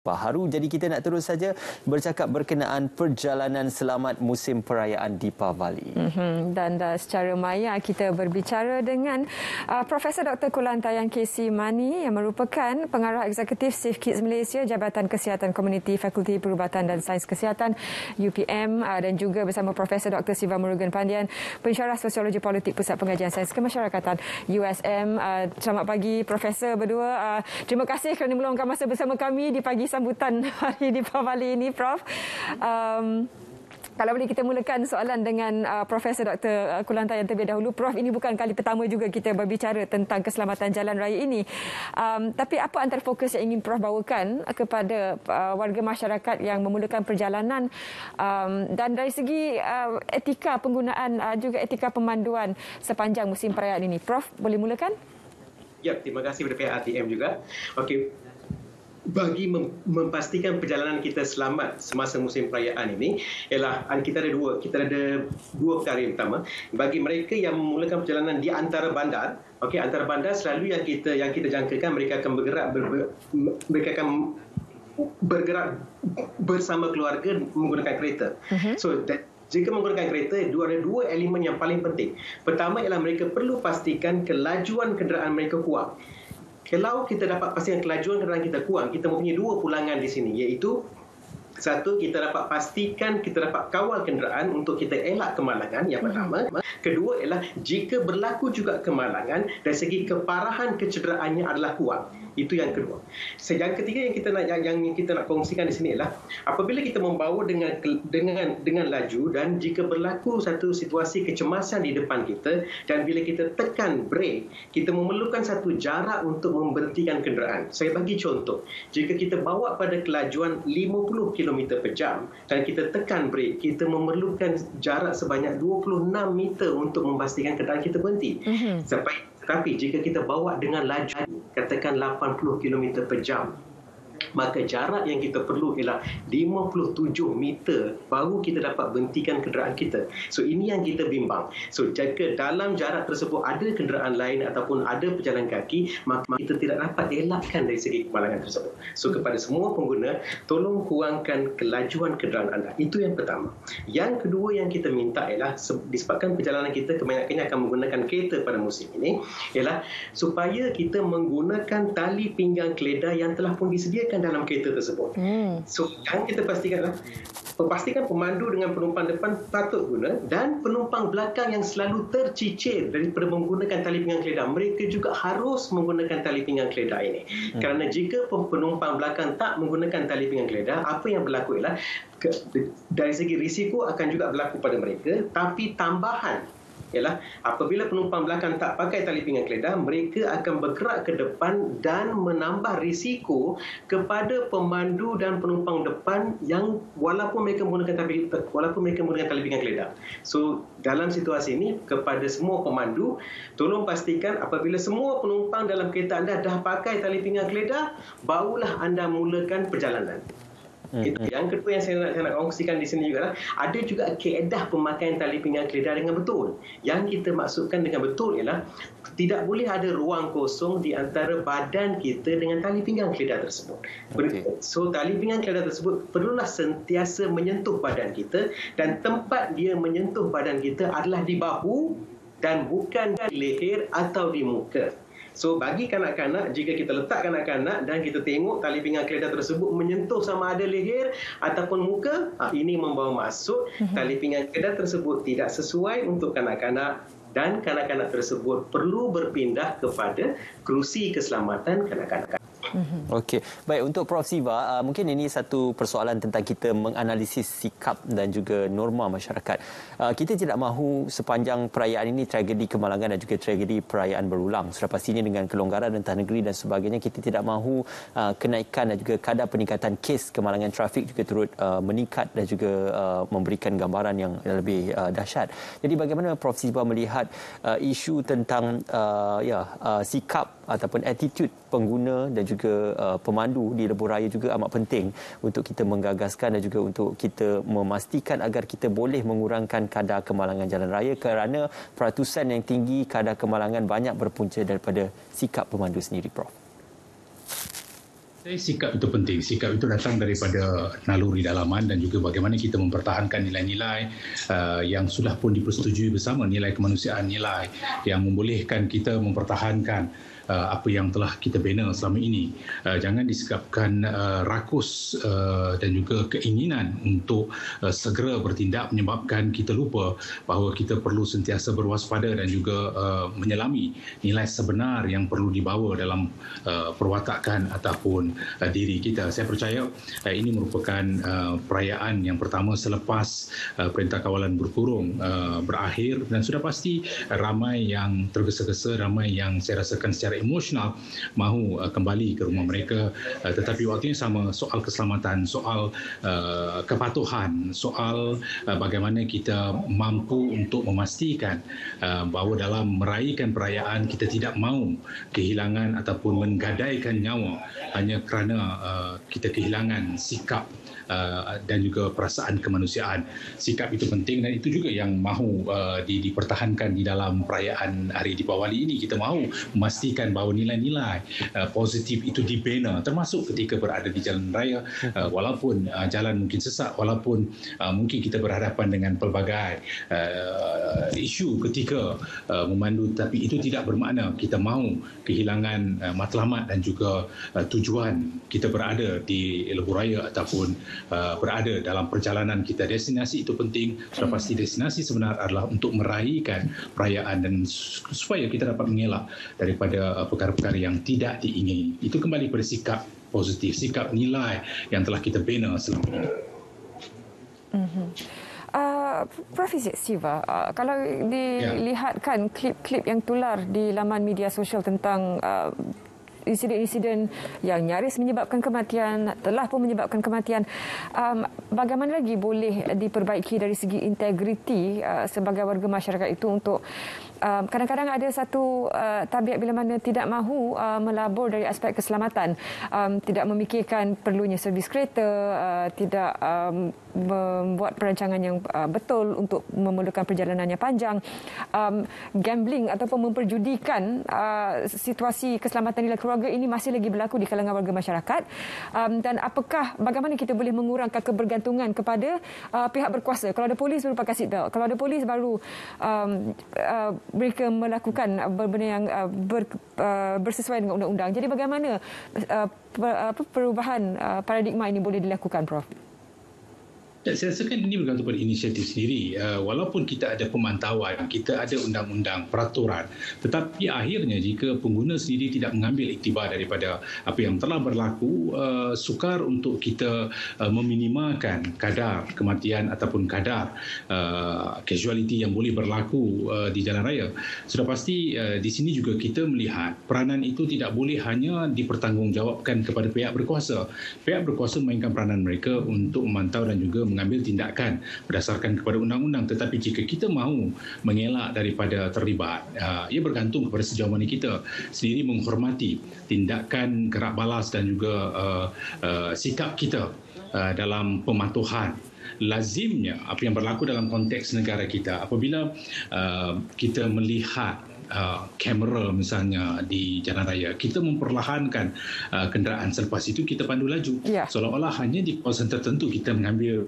baharu. Jadi kita nak terus saja bercakap berkenaan perjalanan selamat musim perayaan Deepavali. Dan secara maya kita berbicara dengan Profesor Dr. Kulantayan KC Mani yang merupakan Pengarah Eksekutif Safe Kids Malaysia, Jabatan Kesihatan Komuniti, Fakulti Perubatan dan Sains Kesihatan UPM, dan juga bersama Profesor Dr. Siva Murugan Pandian, Pensyarah Sosiologi Politik Pusat Pengajian Sains Kemasyarakatan USM. Selamat pagi Profesor berdua. Terima kasih kerana meluangkan masa bersama kami di pagi sambutan hari Deepavali ini, Prof. Kalau boleh kita mulakan soalan dengan Profesor Dr. Kulantayan terlebih dahulu. Prof, ini bukan kali pertama juga kita berbicara tentang keselamatan jalan raya ini. Tapi apa antara fokus yang ingin Prof bawakan kepada warga masyarakat yang memulakan perjalanan, dan dari segi etika penggunaan, juga etika pemanduan sepanjang musim perayaan ini. Prof, boleh mulakan? Ya, terima kasih kepada pihak RTM juga. Okey. Bagi memastikan perjalanan kita selamat semasa musim perayaan ini, ialah kita ada dua perkara yang pertama. Bagi mereka yang memulakan perjalanan di antara bandar, antara bandar selalu yang kita jangkakan mereka akan bergerak bersama keluarga menggunakan kereta. So jika menggunakan kereta, ada dua elemen yang paling penting. Pertama ialah mereka perlu pastikan kelajuan kenderaan mereka kuat. Kalau kita dapat pastikan kelajuan kenderaan kita kurang, kita mempunyai dua pulangan di sini, iaitu satu, kita dapat pastikan kita dapat kawal kenderaan untuk kita elak kemalangan, yang pertama. Kedua ialah jika berlaku juga kemalangan, dari segi keparahan kecederaannya adalah kuat. Itu yang kedua. Yang ketiga yang kita nak kongsikan di sini ialah apabila kita membawa dengan laju dan jika berlaku satu situasi kecemasan di depan kita dan bila kita tekan brek, kita memerlukan satu jarak untuk memberhentikan kenderaan. Saya bagi contoh, jika kita bawa pada kelajuan 50 km per jam dan kita tekan brek, kita memerlukan jarak sebanyak 26 meter untuk memastikan kenderaan kita berhenti. Tapi jika kita bawa dengan laju katakan 80 km per jam, maka jarak yang kita perlu ialah 57 meter baru kita dapat berhentikan kenderaan kita. So ini yang kita bimbang. So jika dalam jarak tersebut ada kenderaan lain ataupun ada pejalan kaki, maka kita tidak dapat elakkan dari segi kemalangan tersebut. So kepada semua pengguna, tolong kurangkan kelajuan kenderaan anda. Itu yang pertama. Yang kedua yang kita minta ialah disebabkan perjalanan kita kebanyakannya akan menggunakan kereta pada musim ini, ialah supaya kita menggunakan tali pinggang keledar yang telah pun disediakan dalam kereta tersebut. So yang kita pastikan pemandu dengan penumpang depan patut guna, dan penumpang belakang yang selalu tercicir daripada menggunakan tali pinggang keledar, mereka juga harus menggunakan tali pinggang keledar ini. Kerana jika penumpang belakang tak menggunakan tali pinggang keledar, apa yang berlaku ialah dari segi risiko akan juga berlaku pada mereka, tapi tambahan ialah apabila penumpang belakang tak pakai tali pinggang keledar, mereka akan bergerak ke depan dan menambah risiko kepada pemandu dan penumpang depan yang walaupun mereka menggunakan tali pinggang keledar. So dalam situasi ini, kepada semua pemandu, tolong pastikan apabila semua penumpang dalam kereta anda dah pakai tali pinggang keledar, barulah anda mulakan perjalanan. Itu. Yang kedua yang saya nak kongsikan di sini juga, ada juga kaedah pemakaian tali pinggang keledar dengan betul. Yang kita maksudkan dengan betul ialah tidak boleh ada ruang kosong di antara badan kita dengan tali pinggang keledar tersebut. So tali pinggang keledar tersebut perlulah sentiasa menyentuh badan kita, dan tempat dia menyentuh badan kita adalah di bahu dan bukan di leher atau di muka. So bagi kanak-kanak, jika kita letak kanak-kanak dan kita tengok tali pinggang keledar tersebut menyentuh sama ada leher ataupun muka, ini membawa maksud tali pinggang keledar tersebut tidak sesuai untuk kanak-kanak, dan kanak-kanak tersebut perlu berpindah kepada kerusi keselamatan kanak-kanak. Okey, baik, untuk Prof Siva, mungkin ini satu persoalan tentang kita menganalisis sikap dan juga norma masyarakat. Kita tidak mahu sepanjang perayaan ini tragedi kemalangan dan juga tragedi perayaan berulang. Sudah pastinya dengan kelonggaran rentah negeri dan sebagainya, kita tidak mahu kenaikan dan juga kadar peningkatan kes kemalangan trafik juga turut meningkat dan juga memberikan gambaran yang lebih dahsyat. Jadi bagaimana Prof Siva melihat isu tentang sikap ataupun attitude pengguna dan juga pemandu di lebuh raya juga amat penting untuk kita menggagaskan dan juga untuk kita memastikan agar kita boleh mengurangkan kadar kemalangan jalan raya, kerana peratusan yang tinggi kadar kemalangan banyak berpunca daripada sikap pemandu sendiri, Prof. Sikap itu penting. Sikap itu datang daripada naluri dalaman dan juga bagaimana kita mempertahankan nilai-nilai yang sudah pun dipersetujui bersama, nilai kemanusiaan, nilai yang membolehkan kita mempertahankan apa yang telah kita bina selama ini. Jangan disebabkan rakus dan juga keinginan untuk segera bertindak menyebabkan kita lupa bahawa kita perlu sentiasa berwaspada dan juga menyelami nilai sebenar yang perlu dibawa dalam perwatakan ataupun diri kita. Saya percaya ini merupakan perayaan yang pertama selepas Perintah Kawalan Berkurung berakhir, dan sudah pasti ramai yang tergesa-gesa, ramai yang saya rasakan secara emosional mahu kembali ke rumah mereka, tetapi waktunya sama, soal keselamatan, soal kepatuhan, soal bagaimana kita mampu untuk memastikan bahawa dalam meraihkan perayaan kita tidak mahu kehilangan ataupun menggadaikan nyawa hanya kerana kita kehilangan sikap dan juga perasaan kemanusiaan. Sikap itu penting dan itu juga yang mahu dipertahankan di dalam perayaan Hari Deepawali ini. Kita mahu memastikan bahawa nilai-nilai positif itu dibina, termasuk ketika berada di jalan raya, walaupun jalan mungkin sesak, walaupun mungkin kita berhadapan dengan pelbagai isu ketika memandu, tapi itu tidak bermakna kita mahu kehilangan matlamat dan juga tujuan kita berada di lebuh raya ataupun berada dalam perjalanan kita. Destinasi itu penting. Sudah pasti destinasi sebenar adalah untuk meraihkan perayaan dan supaya kita dapat mengelak daripada perkara-perkara yang tidak diingini. Itu kembali pada sikap positif, sikap nilai yang telah kita bina selama ini. Prof. Siva, kalau dilihatkan klip-klip yang tular di laman media sosial tentang insiden-insiden yang nyaris menyebabkan kematian, telah pun menyebabkan kematian, bagaimana lagi boleh diperbaiki dari segi integriti sebagai warga masyarakat itu untuk kadang-kadang ada satu tabiat bila mana tidak mahu melabur dari aspek keselamatan, tidak memikirkan perlunya servis kereta, tidak membuat perancangan yang betul untuk memerlukan perjalanan yang panjang, gambling ataupun memperjudikan situasi keselamatan nilai keluarga ini masih lagi berlaku di kalangan warga masyarakat, dan bagaimana kita boleh mengurangkan kebergantungan kepada pihak berkuasa. Kalau ada polis baru pakai seatbelt, kalau ada polis baru mereka melakukan benda yang bersesuaian dengan undang-undang. Jadi bagaimana perubahan paradigma ini boleh dilakukan, Prof? Saya rasakan ini bergantung pada inisiatif sendiri. Walaupun kita ada pemantauan, kita ada undang-undang, peraturan, tetapi akhirnya jika pengguna sendiri tidak mengambil iktibar daripada apa yang telah berlaku, sukar untuk kita meminimalkan kadar kematian ataupun kadar casualty yang boleh berlaku di jalan raya. Sudah pasti di sini juga kita melihat peranan itu tidak boleh hanya dipertanggungjawabkan kepada pihak berkuasa. Pihak berkuasa memainkan peranan mereka untuk memantau dan juga mengambil tindakan berdasarkan kepada undang-undang, tetapi jika kita mahu mengelak daripada terlibat, ia bergantung kepada sejauh mana kita sendiri menghormati tindakan gerak balas dan juga sikap kita dalam pematuhan. Lazimnya apa yang berlaku dalam konteks negara kita, apabila kita melihat kamera misalnya di jalan raya, kita memperlahankan kenderaan, selepas itu kita pandu laju, seolah-olah hanya di kawasan tertentu kita mengambil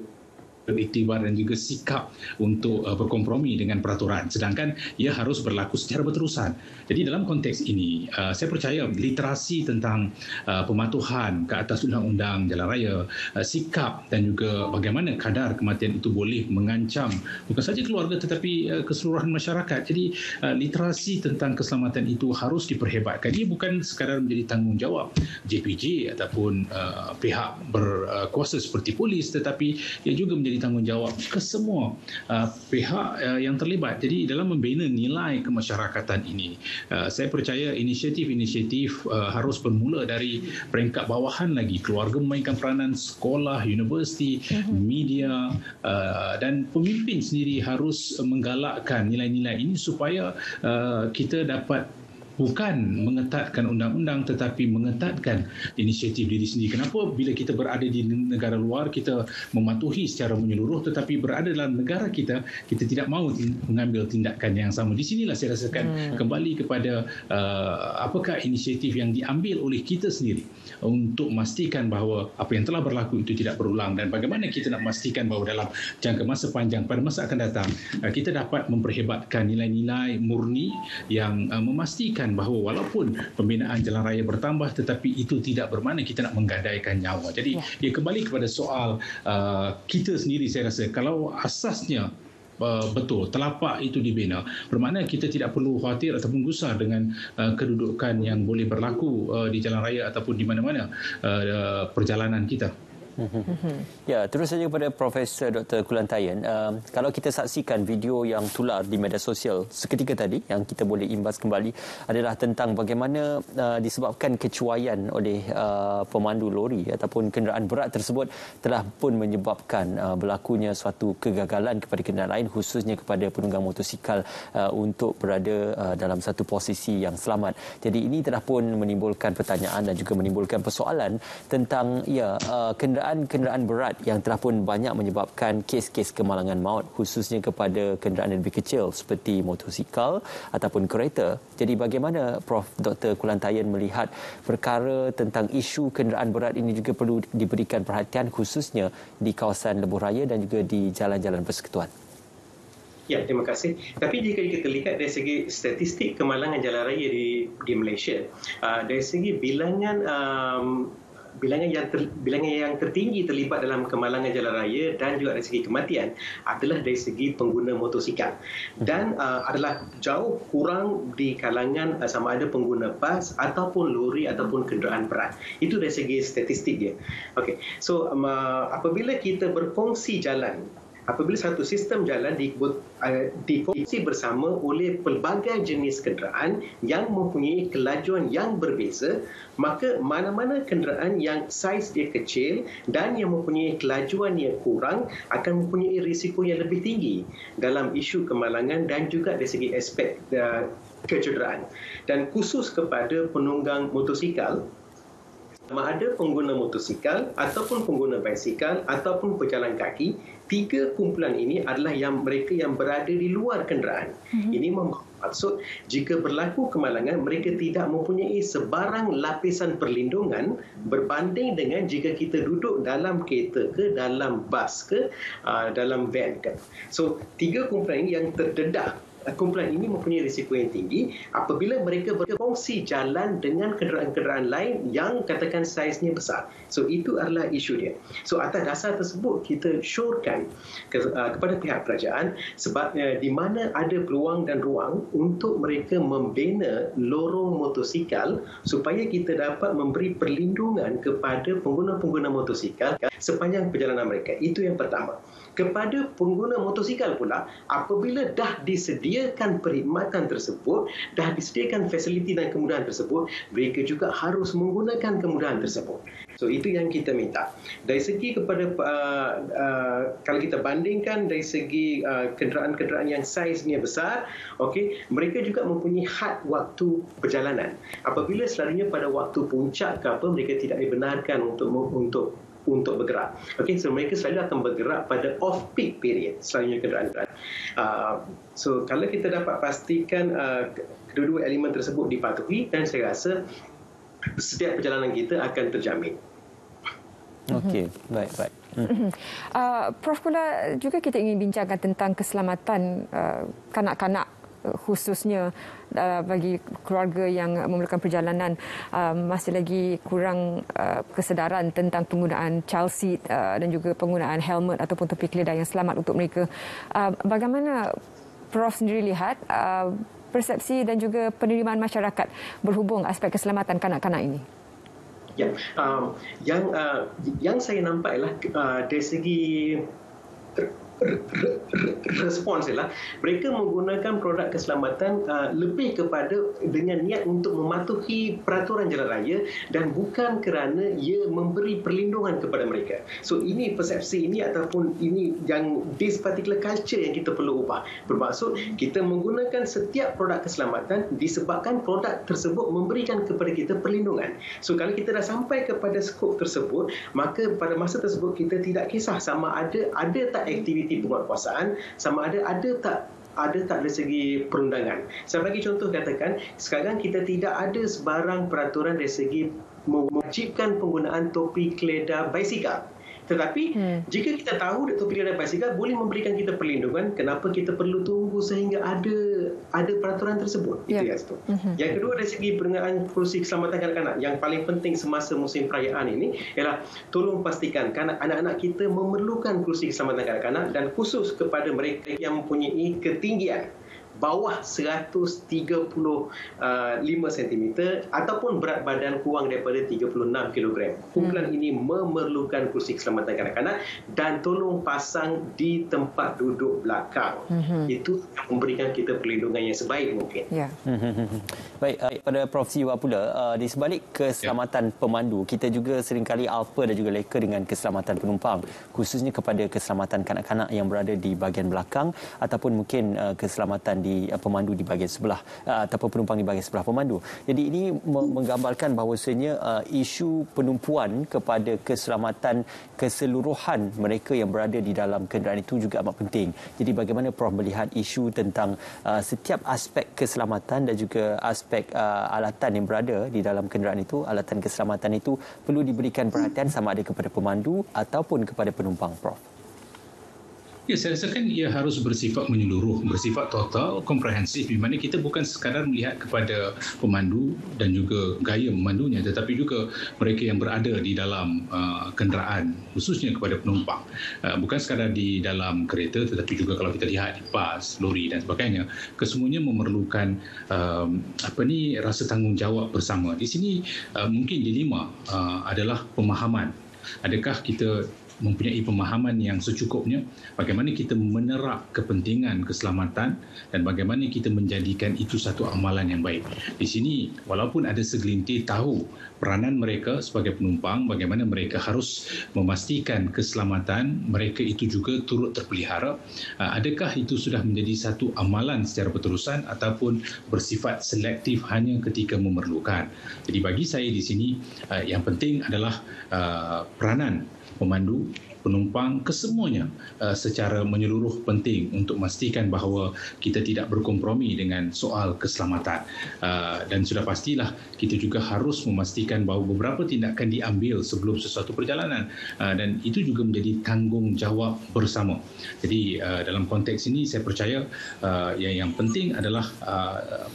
iktibar dan juga sikap untuk berkompromi dengan peraturan, sedangkan ia harus berlaku secara berterusan. Jadi dalam konteks ini, saya percaya literasi tentang pematuhan ke atas undang-undang jalan raya, sikap dan juga bagaimana kadar kematian itu boleh mengancam bukan saja keluarga tetapi keseluruhan masyarakat. Jadi literasi tentang keselamatan itu harus diperhebatkan. Ia bukan sekadar menjadi tanggungjawab JPJ ataupun pihak berkuasa seperti polis, tetapi ia juga menjadi tanggungjawab ke semua pihak yang terlibat. Jadi dalam membina nilai kemasyarakatan ini, saya percaya inisiatif-inisiatif harus bermula dari peringkat bawahan lagi. Keluarga memainkan peranan, sekolah, universiti, media dan pemimpin sendiri harus menggalakkan nilai-nilai ini supaya kita dapat bukan mengetatkan undang-undang tetapi mengetatkan inisiatif diri sendiri. Kenapa bila kita berada di negara luar kita mematuhi secara menyeluruh, tetapi berada dalam negara kita tidak mahu mengambil tindakan yang sama. Di sinilah saya rasakan kembali kepada apakah inisiatif yang diambil oleh kita sendiri untuk memastikan bahawa apa yang telah berlaku itu tidak berulang, dan bagaimana kita nak memastikan bahawa dalam jangka masa panjang pada masa akan datang kita dapat memperhebatkan nilai-nilai murni yang memastikan bahawa walaupun pembinaan jalan raya bertambah tetapi itu tidak bermakna kita nak menggadaikan nyawa. Jadi dia kembali kepada soal kita sendiri. Saya rasa kalau asasnya betul telapak itu dibina, bermakna kita tidak perlu khawatir ataupun gusar dengan kedudukan yang boleh berlaku di jalan raya ataupun di mana-mana perjalanan kita. Ya, terus saja kepada Profesor Dr. Kulantayan. Kalau kita saksikan video yang tular di media sosial seketika tadi, yang kita boleh imbas kembali adalah tentang bagaimana disebabkan kecuaian oleh pemandu lori ataupun kenderaan berat tersebut telah pun menyebabkan berlakunya suatu kegagalan kepada kenderaan lain, khususnya kepada penunggang motosikal untuk berada dalam satu posisi yang selamat. Jadi ini telah pun menimbulkan pertanyaan dan juga menimbulkan persoalan tentang kenderaan berat yang telah pun banyak menyebabkan kes-kes kemalangan maut, khususnya kepada kenderaan yang lebih kecil seperti motosikal ataupun kereta. Jadi bagaimana Prof. Dr. Kulantayan melihat perkara tentang isu kenderaan berat ini juga perlu diberikan perhatian, khususnya di kawasan lebuh raya dan juga di jalan-jalan persekutuan? Ya, terima kasih. Tapi jika kita lihat dari segi statistik kemalangan jalan raya di Malaysia, dari segi bilangan yang tertinggi terlibat dalam kemalangan jalan raya dan juga dari segi kematian adalah dari segi pengguna motosikal, dan adalah jauh kurang di kalangan sama ada pengguna bas ataupun lori ataupun kenderaan berat. Itu dari segi statistik dia. Okey. So apabila kita berkongsi jalan, apabila satu sistem jalan dikongsi bersama oleh pelbagai jenis kenderaan yang mempunyai kelajuan yang berbeza, maka mana-mana kenderaan yang saiz dia kecil dan yang mempunyai kelajuan yang kurang akan mempunyai risiko yang lebih tinggi dalam isu kemalangan dan juga dari segi aspek kecederaan. Dan khusus kepada penunggang motosikal, sama ada pengguna motosikal ataupun pengguna basikal ataupun pejalan kaki, tiga kumpulan ini adalah mereka yang berada di luar kenderaan. Ini bermaksud jika berlaku kemalangan, mereka tidak mempunyai sebarang lapisan perlindungan berbanding dengan jika kita duduk dalam kereta ke, dalam bas ke, dalam van ke. So, tiga kumpulan ini yang terdedah. Kumpulan ini mempunyai risiko yang tinggi apabila mereka berkongsi jalan dengan kenderaan-kenderaan lain yang katakan saiznya besar. So itu adalah isu dia. So atas dasar tersebut kita syorkan kepada pihak kerajaan sebabnya di mana ada peluang dan ruang untuk mereka membina lorong motosikal supaya kita dapat memberi perlindungan kepada pengguna-pengguna motosikal sepanjang perjalanan mereka. Itu yang pertama. Kepada pengguna motosikal pula, apabila dah disediakan perkhidmatan tersebut, dah disediakan fasiliti dan kemudahan tersebut, mereka juga harus menggunakan kemudahan tersebut. So itu yang kita minta. Dari segi kepada kalau kita bandingkan dari segi kenderaan-kenderaan yang saiznya besar, okey, mereka juga mempunyai had waktu perjalanan. Apabila selalunya pada waktu puncak ke apa, mereka tidak dibenarkan untuk bergerak. Okey, so mereka selalu akan bergerak pada off-peak period, selalunya kenderaan. So kalau kita dapat pastikan kedua-dua elemen tersebut dipatuhi, dan saya rasa setiap perjalanan kita akan terjamin. Okey, baik. Prof, pula juga kita ingin bincangkan tentang keselamatan kanak-kanak, khususnya bagi keluarga yang memerlukan perjalanan. Masih lagi kurang kesedaran tentang penggunaan child seat dan juga penggunaan helmet ataupun topi keledai yang selamat untuk mereka. Bagaimana Prof sendiri lihat persepsi dan juga penerimaan masyarakat berhubung aspek keselamatan kanak-kanak ini? Ya, yang saya nampak ialah dari segi respons ialah mereka menggunakan produk keselamatan lebih kepada dengan niat untuk mematuhi peraturan jalan raya dan bukan kerana ia memberi perlindungan kepada mereka. So ini persepsi ini ataupun ini yang this particular culture yang kita perlu ubah. Bermaksud kita menggunakan setiap produk keselamatan disebabkan produk tersebut memberikan kepada kita perlindungan. So kalau kita dah sampai kepada skop tersebut, maka pada masa tersebut kita tidak kisah sama ada tak aktiviti penguatkuasaan, sama ada tak dari segi perundangan. Saya bagi contoh, katakan sekarang kita tidak ada sebarang peraturan dari segi mewajibkan penggunaan topi keledar basikal. Tetapi jika kita tahu topi keledar basikal boleh memberikan kita perlindungan, kenapa kita perlu tunggu sehingga ada peraturan tersebut? Itu yang satu. Yang kedua, dari segi penggunaan kerusi keselamatan kanak-kanak, yang paling penting semasa musim perayaan ini ialah tolong pastikan anak-anak kita memerlukan kerusi keselamatan kanak-kanak, dan khusus kepada mereka yang mempunyai ketinggian bawah 135 cm ataupun berat badan kurang daripada 36 kg. Kumpulan ini memerlukan kerusi keselamatan kanak-kanak dan tolong pasang di tempat duduk belakang. Itu memberikan kita perlindungan yang sebaik mungkin. Ya. Baik, pada Prof. Siva pula, di sebalik keselamatan pemandu, kita juga seringkali alpa dan juga leka dengan keselamatan penumpang, khususnya kepada keselamatan kanak-kanak yang berada di bahagian belakang ataupun mungkin keselamatan di pemandu di bahagian sebelah ataupun penumpang di bahagian sebelah pemandu. Jadi ini menggambarkan bahawasanya isu penumpuan kepada keselamatan keseluruhan mereka yang berada di dalam kenderaan itu juga amat penting. Jadi bagaimana Prof melihat isu tentang setiap aspek keselamatan dan juga aspek alatan yang berada di dalam kenderaan itu, alatan keselamatan itu perlu diberikan perhatian sama ada kepada pemandu ataupun kepada penumpang, Prof? Ya, saya rasakan ia harus bersifat menyeluruh, bersifat total, komprehensif, di mana kita bukan sekadar melihat kepada pemandu dan juga gaya memandunya, tetapi juga mereka yang berada di dalam kenderaan, khususnya kepada penumpang. Bukan sekadar di dalam kereta, tetapi juga kalau kita lihat di bas, lori dan sebagainya, kesemuanya memerlukan rasa tanggungjawab bersama. Di sini mungkin dilema adalah pemahaman. Adakah kita mempunyai pemahaman yang secukupnya bagaimana kita menerap kepentingan keselamatan dan bagaimana kita menjadikan itu satu amalan yang baik. Di sini walaupun ada segelintir tahu peranan mereka sebagai penumpang, bagaimana mereka harus memastikan keselamatan mereka itu juga turut terpelihara, adakah itu sudah menjadi satu amalan secara berterusan ataupun bersifat selektif hanya ketika memerlukan. Jadi bagi saya di sini yang penting adalah peranan pemandu, penumpang, kesemuanya secara menyeluruh penting untuk memastikan bahawa kita tidak berkompromi dengan soal keselamatan. Dan sudah pastilah kita juga harus memastikan bahawa beberapa tindakan diambil sebelum sesuatu perjalanan, dan itu juga menjadi tanggungjawab bersama. Jadi dalam konteks ini saya percaya yang penting adalah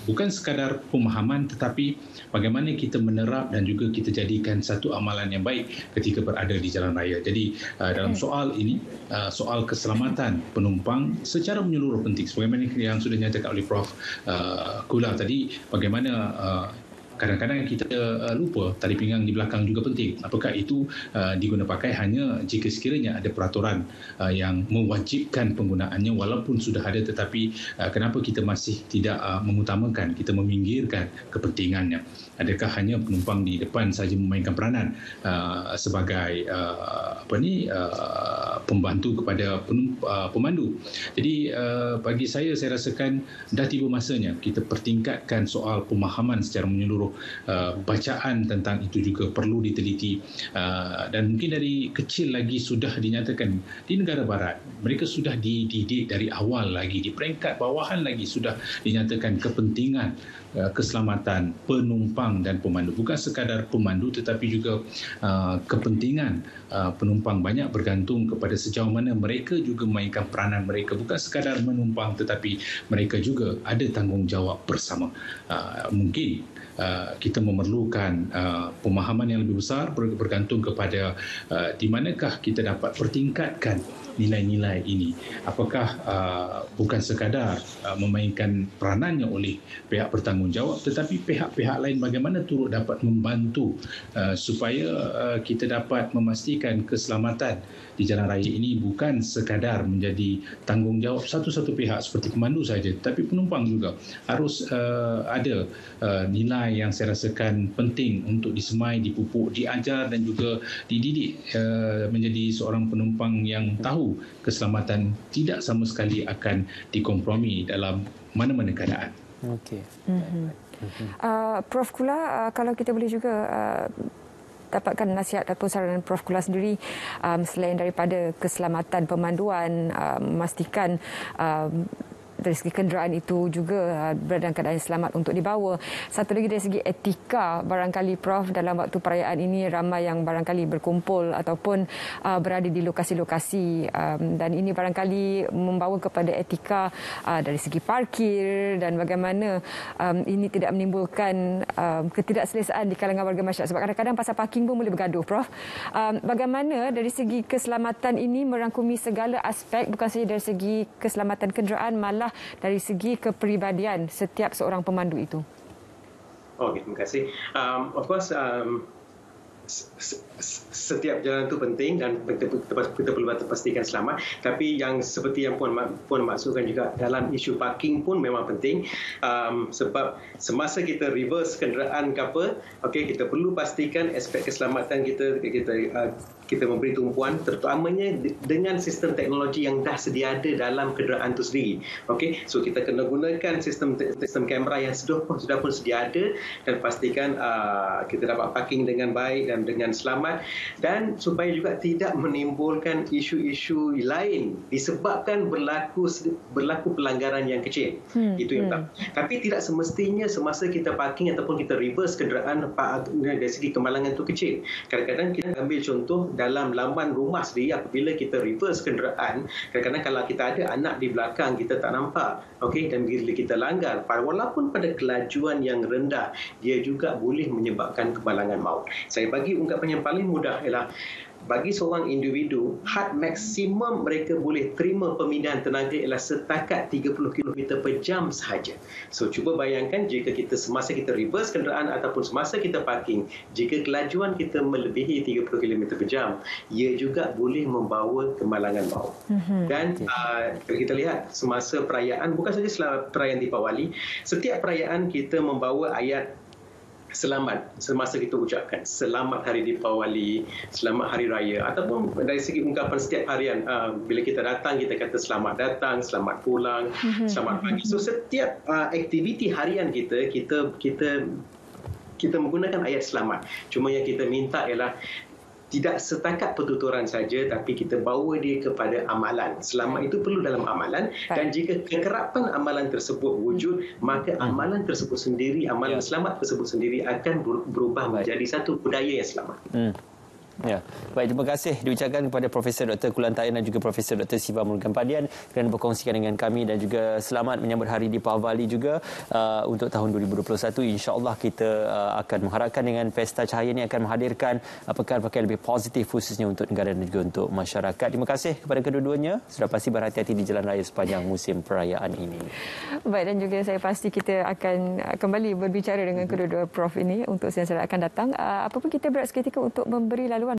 bukan sekadar pemahaman, tetapi bagaimana kita menerap dan juga kita jadikan satu amalan yang baik ketika berada di jalan raya. Jadi dalam soal ini, soal keselamatan penumpang secara menyeluruh penting. Sebagaimana yang sudah dinyatakan oleh Prof. Kula tadi, bagaimana kadang-kadang kita lupa tali pinggang di belakang juga penting. Apakah itu diguna pakai hanya jika sekiranya ada peraturan yang mewajibkan penggunaannya walaupun sudah ada, tetapi kenapa kita masih tidak mengutamakan, kita meminggirkan kepentingannya? Adakah hanya penumpang di depan saja memainkan peranan sebagai pembantu kepada pemandu? Jadi bagi saya rasakan dah tiba masanya kita pertingkatkan soal pemahaman secara menyeluruh. Bacaan tentang itu juga perlu diteliti, dan mungkin dari kecil lagi sudah dinyatakan di negara barat mereka sudah dididik dari awal lagi, di peringkat bawahan lagi sudah dinyatakan kepentingan keselamatan penumpang dan pemandu. Bukan sekadar pemandu tetapi juga kepentingan penumpang banyak bergantung kepada sejauh mana mereka juga memainkan peranan mereka, bukan sekadar menumpang tetapi mereka juga ada tanggungjawab bersama. Mungkin kita memerlukan pemahaman yang lebih besar bergantung kepada di manakah kita dapat pertingkatkan nilai-nilai ini. Apakah bukan sekadar memainkan peranannya oleh pihak bertanggungjawab, tetapi pihak-pihak lain bagaimana turut dapat membantu supaya kita dapat memastikan keselamatan di jalan raya ini bukan sekadar menjadi tanggungjawab satu-satu pihak seperti pemandu saja, tapi penumpang juga harus ada nilai yang saya rasakan penting untuk disemai, dipupuk, diajar dan juga dididik menjadi seorang penumpang yang tahu keselamatan tidak sama sekali akan dikompromi dalam mana-mana keadaan. Okey. Prof Kula, kalau kita boleh juga dapatkan nasihat atau saranan Prof Kula sendiri, selain daripada keselamatan pemanduan, memastikan dari segi kenderaan itu juga berada dalam keadaan selamat untuk dibawa. Satu lagi dari segi etika, barangkali Prof, dalam waktu perayaan ini ramai yang barangkali berkumpul ataupun berada di lokasi-lokasi, dan ini barangkali membawa kepada etika dari segi parkir dan bagaimana ini tidak menimbulkan ketidakselesaan di kalangan warga masyarakat. Sebab kadang-kadang pasal parking pun boleh bergaduh, Prof. Bagaimana dari segi keselamatan ini merangkumi segala aspek, bukan saja dari segi keselamatan kenderaan, malah dari segi kepribadian setiap seorang pemandu itu? Okey, terima kasih. Of course, setiap jalan itu penting dan kita perlu pastikan selamat. Tapi yang seperti yang Puan maksudkan juga dalam isu parking pun memang penting, sebab semasa kita reverse kenderaan ke apa, okey, kita perlu pastikan aspek keselamatan kita memberi tumpuan, terutamanya dengan sistem teknologi yang dah sedia ada dalam kenderaan itu sendiri. Okey, so kita kena gunakan sistem kamera yang sudah pun sedia ada dan pastikan kita dapat parking dengan baik dan dengan selamat, dan supaya juga tidak menimbulkan isu-isu lain disebabkan berlaku pelanggaran yang kecil. Itu yang pertama. Tapi tidak semestinya semasa kita parking ataupun kita reverse kenderaan dari segi kemalangan itu kecil. Kadang-kadang kita ambil contoh dalam laman rumah sendiri, apabila kita reverse kenderaan, kadang-kadang kalau kita ada anak di belakang kita tak nampak, okey, dan bila kita langgar, walaupun pada kelajuan yang rendah, dia juga boleh menyebabkan kemalangan maut. Saya bagi ungkapan yang paling mudah ialah bagi seorang individu, had maksimum mereka boleh terima pemindahan tenaga ialah setakat 30 km per jam sahaja. So, cuba bayangkan jika semasa kita reverse kenderaan ataupun semasa kita parking, jika kelajuan kita melebihi 30 km per jam, ia juga boleh membawa kemalangan maut. Dan kalau kita lihat semasa perayaan, bukan saja perayaan Deepawali, setiap perayaan kita membawa ayat selamat semasa kita ucapkan selamat hari Deepawali, selamat hari raya, ataupun dari segi ungkapan setiap harian, bila kita datang kita kata selamat datang, selamat pulang, selamat pagi. So setiap aktiviti harian kita menggunakan ayat selamat. Cuma yang kita minta ialah tidak setakat pertuturan saja, tapi kita bawa dia kepada amalan. Selamat itu perlu dalam amalan, dan jika kekerapan amalan tersebut wujud, maka amalan tersebut sendiri, amalan selamat tersebut sendiri akan berubah menjadi satu budaya yang selamat. Ya, baik, terima kasih diucapkan kepada Profesor Dr. Kulantayan dan juga Profesor Dr. Siva Murugan Padian kerana berkongsikan dengan kami, dan juga selamat menyambut hari Deepawali juga untuk tahun 2021. InsyaAllah kita akan mengharapkan dengan Pesta Cahaya ini akan menghadirkan perkara-perkara lebih positif khususnya untuk negara dan juga untuk masyarakat. Terima kasih kepada kedua-duanya. Sudah pasti berhati-hati di jalan raya sepanjang musim perayaan ini. Baik, dan juga saya pasti kita akan kembali berbicara dengan kedua-dua Prof ini untuk sesi yang akan datang. Apapun kita berat seketika untuk memberi laluan